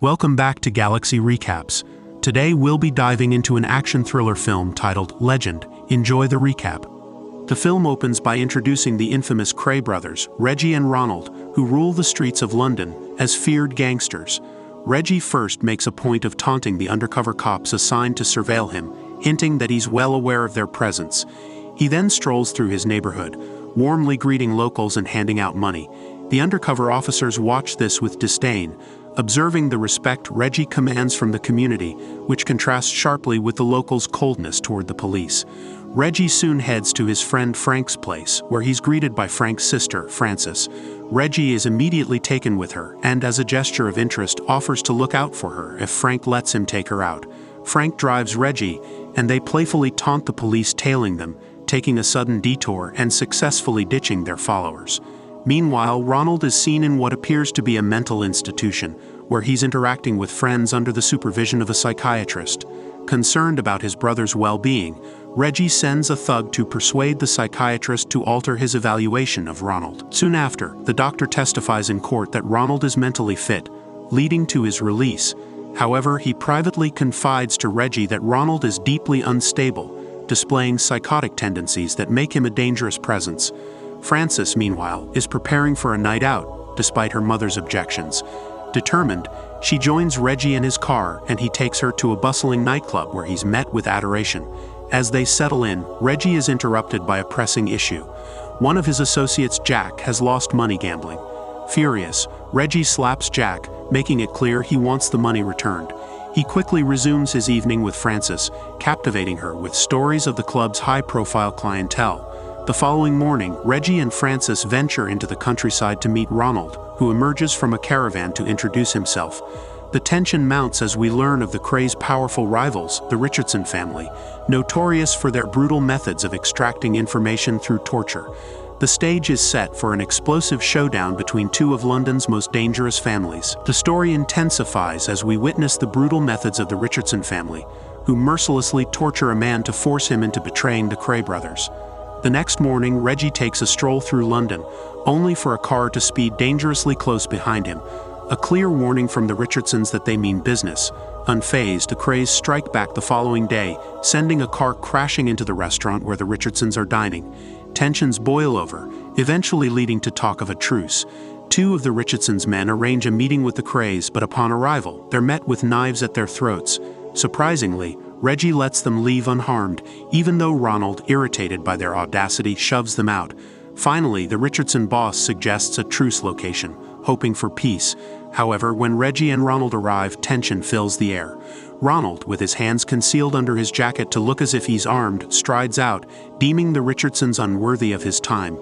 Welcome back to Galaxy Recaps. Today we'll be diving into an action thriller film titled Legend. Enjoy the recap. The film opens by introducing the infamous Kray brothers, Reggie and Ronald, who rule the streets of London as feared gangsters. Reggie first makes a point of taunting the undercover cops assigned to surveil him, hinting that he's well aware of their presence. He then strolls through his neighborhood, warmly greeting locals and handing out money. The undercover officers watch this with disdain, observing the respect Reggie commands from the community, which contrasts sharply with the locals' coldness toward the police. Reggie soon heads to his friend Frank's place, where he's greeted by Frank's sister, Frances. Reggie is immediately taken with her, and as a gesture of interest offers to look out for her if Frank lets him take her out. Frank drives Reggie, and they playfully taunt the police, tailing them, taking a sudden detour and successfully ditching their followers. Meanwhile, Ronald is seen in what appears to be a mental institution, where he's interacting with friends under the supervision of a psychiatrist. Concerned about his brother's well-being, Reggie sends a thug to persuade the psychiatrist to alter his evaluation of Ronald. Soon after, the doctor testifies in court that Ronald is mentally fit, leading to his release. However, he privately confides to Reggie that Ronald is deeply unstable, displaying psychotic tendencies that make him a dangerous presence. Frances, meanwhile, is preparing for a night out, despite her mother's objections. Determined, she joins Reggie in his car and he takes her to a bustling nightclub where he's met with adoration. As they settle in, Reggie is interrupted by a pressing issue. One of his associates, Jack, has lost money gambling. Furious, Reggie slaps Jack, making it clear he wants the money returned. He quickly resumes his evening with Frances, captivating her with stories of the club's high-profile clientele. The following morning, Reggie and Frances venture into the countryside to meet Ronald, who emerges from a caravan to introduce himself. The tension mounts as we learn of the Kray's powerful rivals, the Richardson family, notorious for their brutal methods of extracting information through torture. The stage is set for an explosive showdown between two of London's most dangerous families. The story intensifies as we witness the brutal methods of the Richardson family, who mercilessly torture a man to force him into betraying the Kray brothers. The next morning, Reggie takes a stroll through London, only for a car to speed dangerously close behind him. A clear warning from the Richardsons that they mean business. Unfazed, the Krays strike back the following day, sending a car crashing into the restaurant where the Richardsons are dining. Tensions boil over, eventually leading to talk of a truce. Two of the Richardsons' men arrange a meeting with the Krays, but upon arrival, they're met with knives at their throats. Surprisingly, Reggie lets them leave unharmed, even though Ronald, irritated by their audacity, shoves them out. Finally, the Richardson boss suggests a truce location, hoping for peace. However, when Reggie and Ronald arrive, tension fills the air. Ronald, with his hands concealed under his jacket to look as if he's armed, strides out, deeming the Richardsons unworthy of his time.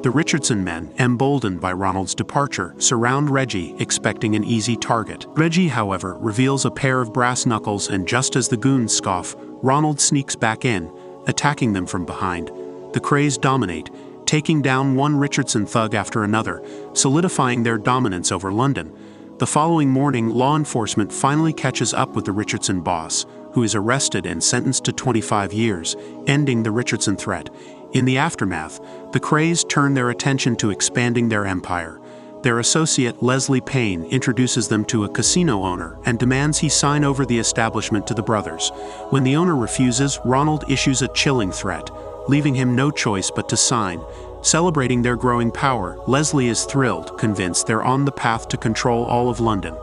The Richardson men, emboldened by Ronald's departure, surround Reggie, expecting an easy target. Reggie, however, reveals a pair of brass knuckles, and just as the goons scoff, Ronald sneaks back in, attacking them from behind. The Krays dominate, taking down one Richardson thug after another, solidifying their dominance over London. The following morning, law enforcement finally catches up with the Richardson boss, who is arrested and sentenced to 25 years, ending the Richardson threat. In the aftermath, the Krays turn their attention to expanding their empire. Their associate, Leslie Payne, introduces them to a casino owner and demands he sign over the establishment to the brothers. When the owner refuses, Ronald issues a chilling threat, leaving him no choice but to sign. Celebrating their growing power, Leslie is thrilled, convinced they're on the path to control all of London.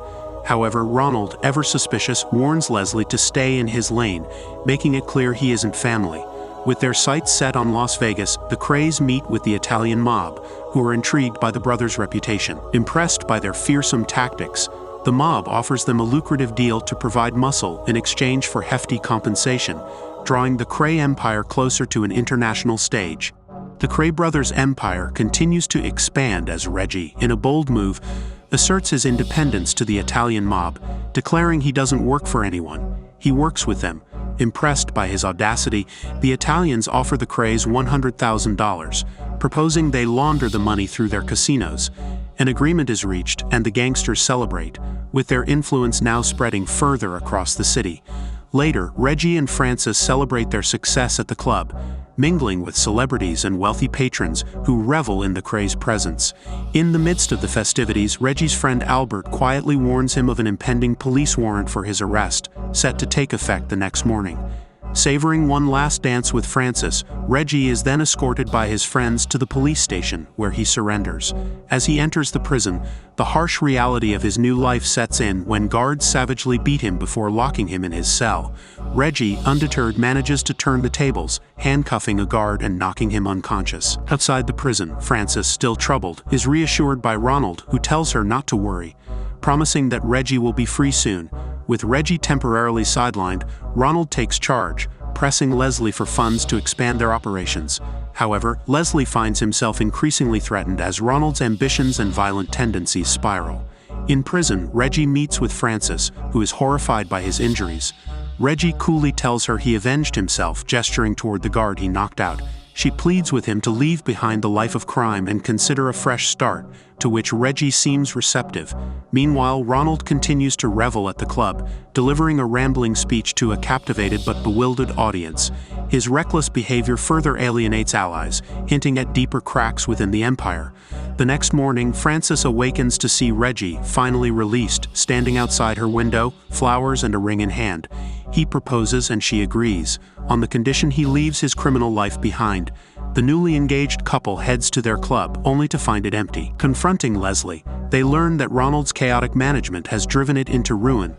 However, Ronald, ever suspicious, warns Leslie to stay in his lane, making it clear he isn't family. With their sights set on Las Vegas, the Krays meet with the Italian mob, who are intrigued by the brothers' reputation. Impressed by their fearsome tactics, the mob offers them a lucrative deal to provide muscle in exchange for hefty compensation, drawing the Kray empire closer to an international stage. The Kray brothers' empire continues to expand as Reggie, in a bold move, asserts his independence to the Italian mob, declaring he doesn't work for anyone. He works with them. Impressed by his audacity, the Italians offer the Krays $100,000, proposing they launder the money through their casinos. An agreement is reached, and the gangsters celebrate, with their influence now spreading further across the city. Later, Reggie and Frances celebrate their success at the club. mingling with celebrities and wealthy patrons who revel in the Kray's presence. In the midst of the festivities, Reggie's friend Albert quietly warns him of an impending police warrant for his arrest, set to take effect the next morning. Savoring one last dance with Francis, Reggie is then escorted by his friends to the police station, where he surrenders. As he enters the prison, the harsh reality of his new life sets in when guards savagely beat him before locking him in his cell. Reggie, undeterred, manages to turn the tables, handcuffing a guard and knocking him unconscious. Outside the prison, Francis, still troubled, is reassured by Ronald, who tells her not to worry, promising that Reggie will be free soon. With Reggie temporarily sidelined, Ronald takes charge, pressing Leslie for funds to expand their operations. However, Leslie finds himself increasingly threatened as Ronald's ambitions and violent tendencies spiral. In prison, Reggie meets with Francis, who is horrified by his injuries. Reggie coolly tells her he avenged himself, gesturing toward the guard he knocked out. She pleads with him to leave behind the life of crime and consider a fresh start, to which Reggie seems receptive. Meanwhile, Ronald continues to revel at the club, delivering a rambling speech to a captivated but bewildered audience. His reckless behavior further alienates allies, hinting at deeper cracks within the empire. The next morning, Frances awakens to see Reggie, finally released, standing outside her window, flowers and a ring in hand. He proposes and she agrees, on the condition he leaves his criminal life behind. The newly engaged couple heads to their club, only to find it empty. Confronting Leslie, they learn that Ronald's chaotic management has driven it into ruin.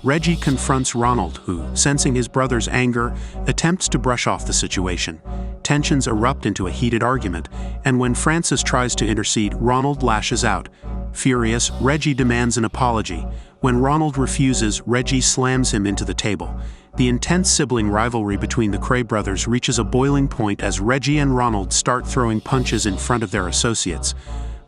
Reggie confronts Ronald, who, sensing his brother's anger, attempts to brush off the situation. Tensions erupt into a heated argument, and when Frances tries to intercede, Ronald lashes out. Furious, Reggie demands an apology. When Ronald refuses, Reggie slams him into the table. The intense sibling rivalry between the Kray brothers reaches a boiling point as Reggie and Ronald start throwing punches in front of their associates.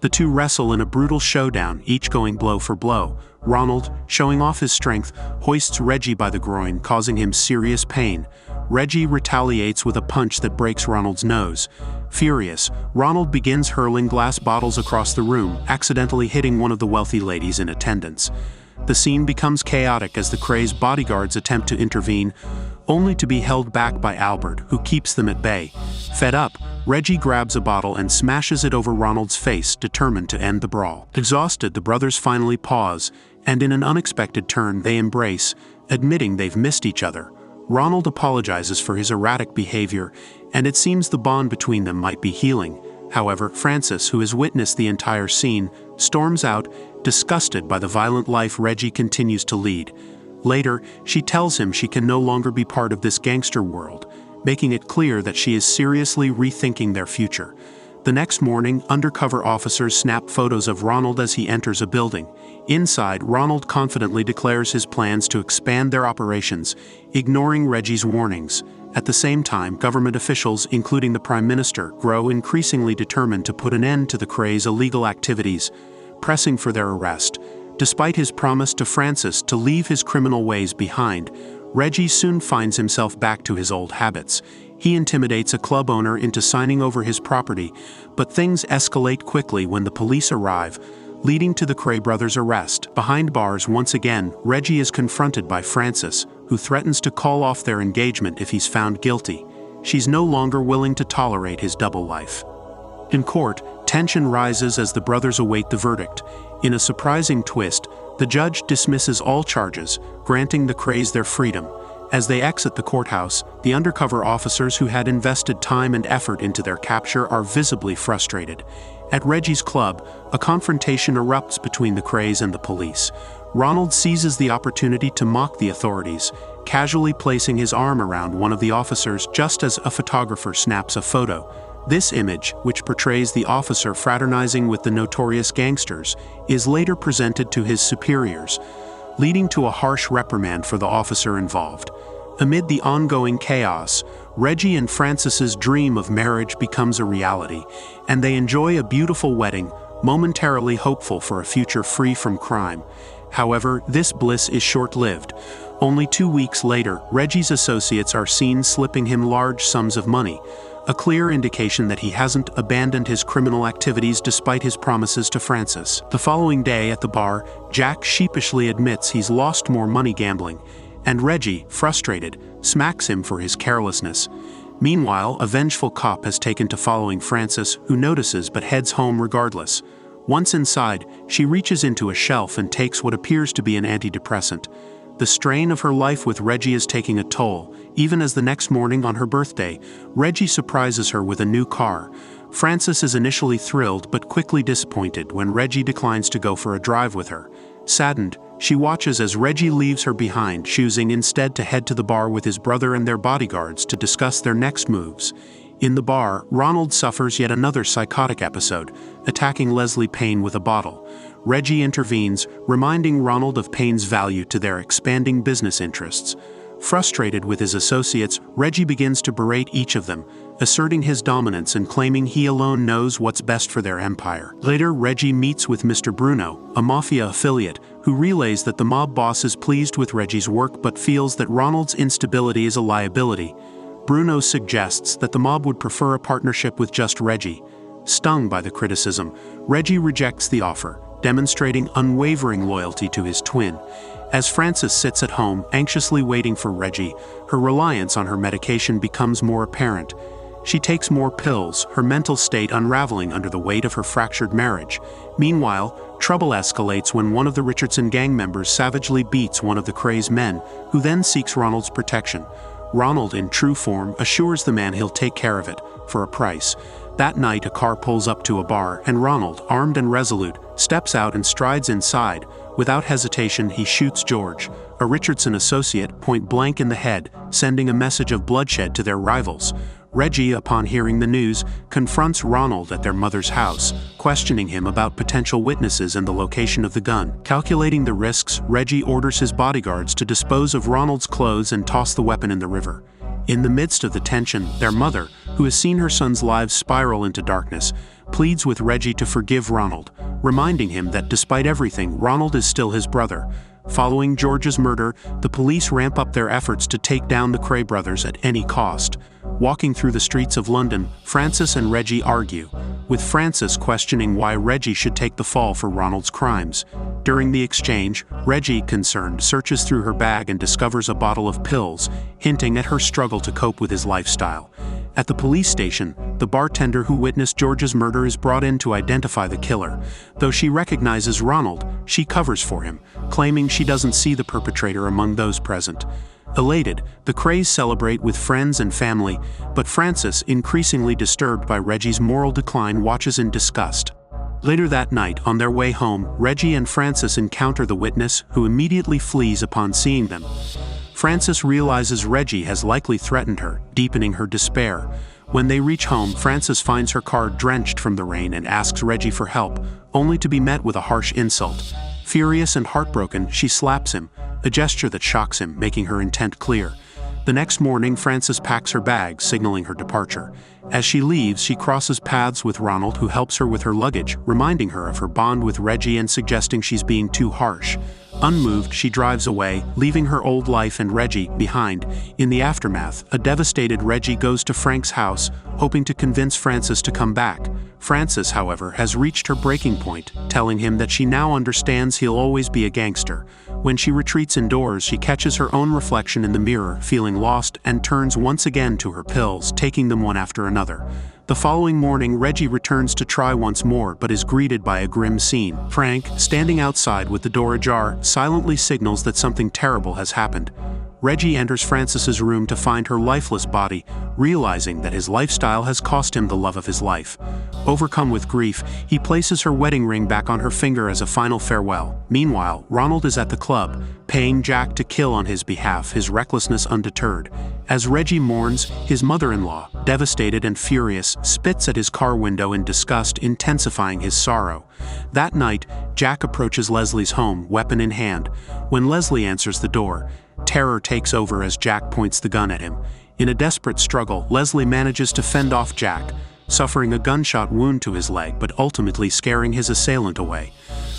The two wrestle in a brutal showdown, each going blow for blow. Ronald, showing off his strength, hoists Reggie by the groin, causing him serious pain. Reggie retaliates with a punch that breaks Ronald's nose. Furious, Ronald begins hurling glass bottles across the room, accidentally hitting one of the wealthy ladies in attendance. The scene becomes chaotic as the Kray's bodyguards attempt to intervene, only to be held back by Albert, who keeps them at bay. Fed up, Reggie grabs a bottle and smashes it over Ronald's face, determined to end the brawl. Exhausted, the brothers finally pause, and in an unexpected turn they embrace, admitting they've missed each other. Ronald apologizes for his erratic behavior, and it seems the bond between them might be healing. However, Frances, who has witnessed the entire scene, storms out, disgusted by the violent life Reggie continues to lead. Later, she tells him she can no longer be part of this gangster world, making it clear that she is seriously rethinking their future. The next morning, undercover officers snap photos of Ronald as he enters a building. Inside, Ronald confidently declares his plans to expand their operations, ignoring Reggie's warnings. At the same time, government officials, including the Prime Minister, grow increasingly determined to put an end to the Kray's illegal activities, pressing for their arrest. Despite his promise to Frances to leave his criminal ways behind, Reggie soon finds himself back to his old habits. He intimidates a club owner into signing over his property, but things escalate quickly when the police arrive, leading to the Kray brothers' arrest. Behind bars once again, Reggie is confronted by Frances, who threatens to call off their engagement if he's found guilty. She's no longer willing to tolerate his double life. In court, tension rises as the brothers await the verdict. In a surprising twist, the judge dismisses all charges, granting the Krays their freedom. As they exit the courthouse, the undercover officers who had invested time and effort into their capture are visibly frustrated. At Reggie's club, a confrontation erupts between the Krays and the police. Ronald seizes the opportunity to mock the authorities, casually placing his arm around one of the officers just as a photographer snaps a photo. This image, which portrays the officer fraternizing with the Notorious Gangsters, is later presented to his superiors, leading to a harsh reprimand for the officer involved. Amid the ongoing chaos, Reggie and Frances's dream of marriage becomes a reality, and they enjoy a beautiful wedding, momentarily hopeful for a future free from crime. However, this bliss is short-lived. Only 2 weeks later, Reggie's associates are seen slipping him large sums of money, a clear indication that he hasn't abandoned his criminal activities despite his promises to Frances. The following day at the bar, Jack sheepishly admits he's lost more money gambling, and Reggie, frustrated, smacks him for his carelessness. Meanwhile, a vengeful cop has taken to following Frances, who notices but heads home regardless. Once inside, she reaches into a shelf and takes what appears to be an antidepressant. The strain of her life with Reggie is taking a toll, even as the next morning on her birthday, Reggie surprises her with a new car. Frances is initially thrilled but quickly disappointed when Reggie declines to go for a drive with her. Saddened, she watches as Reggie leaves her behind, choosing instead to head to the bar with his brother and their bodyguards to discuss their next moves. In the bar, Ronald suffers yet another psychotic episode, attacking Leslie Payne with a bottle. Reggie intervenes, reminding Ronald of Payne's value to their expanding business interests. Frustrated with his associates, Reggie begins to berate each of them, asserting his dominance and claiming he alone knows what's best for their empire. Later, Reggie meets with Mr. Bruno, a mafia affiliate, who relays that the mob boss is pleased with Reggie's work but feels that Ronald's instability is a liability. Bruno suggests that the mob would prefer a partnership with just Reggie. Stung by the criticism, Reggie rejects the offer, demonstrating unwavering loyalty to his twin. As Frances sits at home, anxiously waiting for Reggie, her reliance on her medication becomes more apparent. She takes more pills, her mental state unraveling under the weight of her fractured marriage. Meanwhile, trouble escalates when one of the Richardson gang members savagely beats one of the Kray's men, who then seeks Ronald's protection. Ronald, in true form, assures the man he'll take care of it, for a price. That night, a car pulls up to a bar, and Ronald, armed and resolute, steps out and strides inside. Without hesitation, he shoots George, a Richardson associate, point-blank in the head, sending a message of bloodshed to their rivals. Reggie, upon hearing the news, confronts Ronald at their mother's house, questioning him about potential witnesses and the location of the gun. Calculating the risks, Reggie orders his bodyguards to dispose of Ronald's clothes and toss the weapon in the river. In the midst of the tension, their mother, who has seen her son's lives spiral into darkness, pleads with Reggie to forgive Ronald, reminding him that despite everything, Ronald is still his brother. Following George's murder, the police ramp up their efforts to take down the Kray brothers at any cost. Walking through the streets of London, Frances and Reggie argue, with Frances questioning why Reggie should take the fall for Ronald's crimes. During the exchange, Reggie, concerned, searches through her bag and discovers a bottle of pills, hinting at her struggle to cope with his lifestyle. At the police station, the bartender who witnessed George's murder is brought in to identify the killer. Though she recognizes Ronald, she covers for him, claiming she doesn't see the perpetrator among those present. Elated, the Krays celebrate with friends and family, but Frances, increasingly disturbed by Reggie's moral decline, watches in disgust. Later that night, on their way home, Reggie and Frances encounter the witness, who immediately flees upon seeing them. Frances realizes Reggie has likely threatened her, deepening her despair. When they reach home, Frances finds her car drenched from the rain and asks Reggie for help, only to be met with a harsh insult. Furious and heartbroken, she slaps him, a gesture that shocks him, making her intent clear. The next morning, Frances packs her bag, signaling her departure. As she leaves, she crosses paths with Ronald, who helps her with her luggage, reminding her of her bond with Reggie and suggesting she's being too harsh. Unmoved, she drives away, leaving her old life and Reggie behind. In the aftermath, a devastated Reggie goes to Frank's house, hoping to convince Frances to come back. Frances, however, has reached her breaking point, telling him that she now understands he'll always be a gangster. When she retreats indoors, she catches her own reflection in the mirror, feeling lost, and turns once again to her pills, taking them one after another. The following morning, Reggie returns to try once more, but is greeted by a grim scene. Frank, standing outside with the door ajar, silently signals that something terrible has happened. Reggie enters Frances's room to find her lifeless body, realizing that his lifestyle has cost him the love of his life. Overcome with grief, he places her wedding ring back on her finger as a final farewell. Meanwhile, Ronald is at the club, paying Jack to kill on his behalf, his recklessness undeterred. As Reggie mourns, his mother-in-law, devastated and furious, spits at his car window in disgust, intensifying his sorrow. That night, Jack approaches Leslie's home, weapon in hand. When Leslie answers the door, terror takes over as Jack points the gun at him. In a desperate struggle, Leslie manages to fend off Jack, suffering a gunshot wound to his leg but ultimately scaring his assailant away.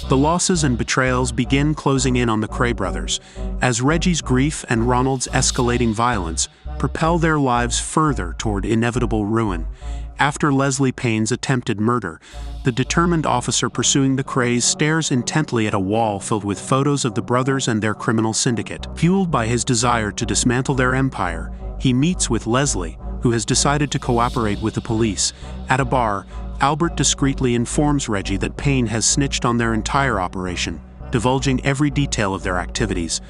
The losses and betrayals begin closing in on the Kray brothers, as Reggie's grief and Ronald's escalating violence propel their lives further toward inevitable ruin. After Leslie Payne's attempted murder, the determined officer pursuing the Krays stares intently at a wall filled with photos of the brothers and their criminal syndicate. Fueled by his desire to dismantle their empire, he meets with Leslie, who has decided to cooperate with the police. At a bar, Albert discreetly informs Reggie that Payne has snitched on their entire operation, divulging every detail of their activities.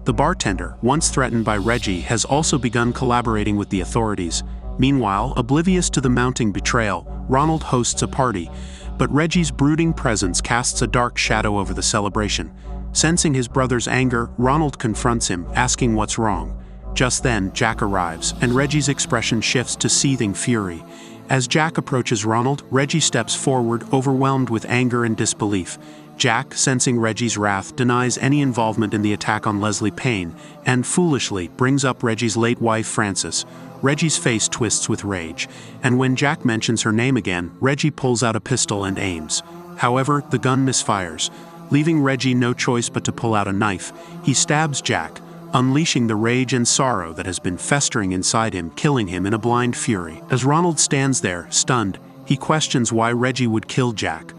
The bartender, once threatened by Reggie, has also begun collaborating with the authorities. Meanwhile, oblivious to the mounting betrayal, Ronald hosts a party, but Reggie's brooding presence casts a dark shadow over the celebration. Sensing his brother's anger, Ronald confronts him, asking what's wrong. Just then, Jack arrives, and Reggie's expression shifts to seething fury. As Jack approaches Ronald, Reggie steps forward, overwhelmed with anger and disbelief. Jack, sensing Reggie's wrath, denies any involvement in the attack on Leslie Payne, and foolishly brings up Reggie's late wife, Frances. Reggie's face twists with rage, and when Jack mentions her name again, Reggie pulls out a pistol and aims. However, the gun misfires. Leaving Reggie no choice but to pull out a knife, he stabs Jack, unleashing the rage and sorrow that has been festering inside him, killing him in a blind fury. As Ronald stands there, stunned, he questions why Reggie would kill Jack.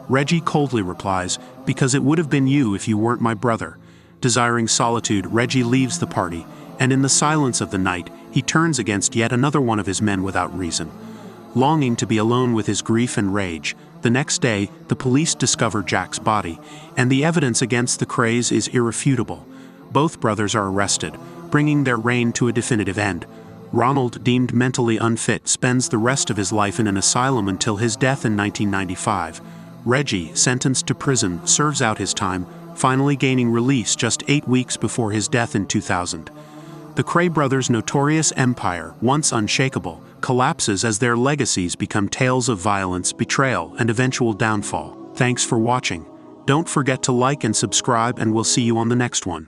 Reggie coldly replies, "Because it would have been you if you weren't my brother." Desiring solitude, Reggie leaves the party, and in the silence of the night, he turns against yet another one of his men without reason. Longing to be alone with his grief and rage, the next day, the police discover Jack's body, and the evidence against the Krays is irrefutable. Both brothers are arrested, bringing their reign to a definitive end. Ronald, deemed mentally unfit, spends the rest of his life in an asylum until his death in 1995. Reggie, sentenced to prison, serves out his time, finally gaining release just 8 weeks before his death in 2000. The Kray brothers' notorious empire, once unshakable, collapses as their legacies become tales of violence, betrayal, and eventual downfall. Thanks for watching. Don't forget to like and subscribe, and we'll see you on the next one.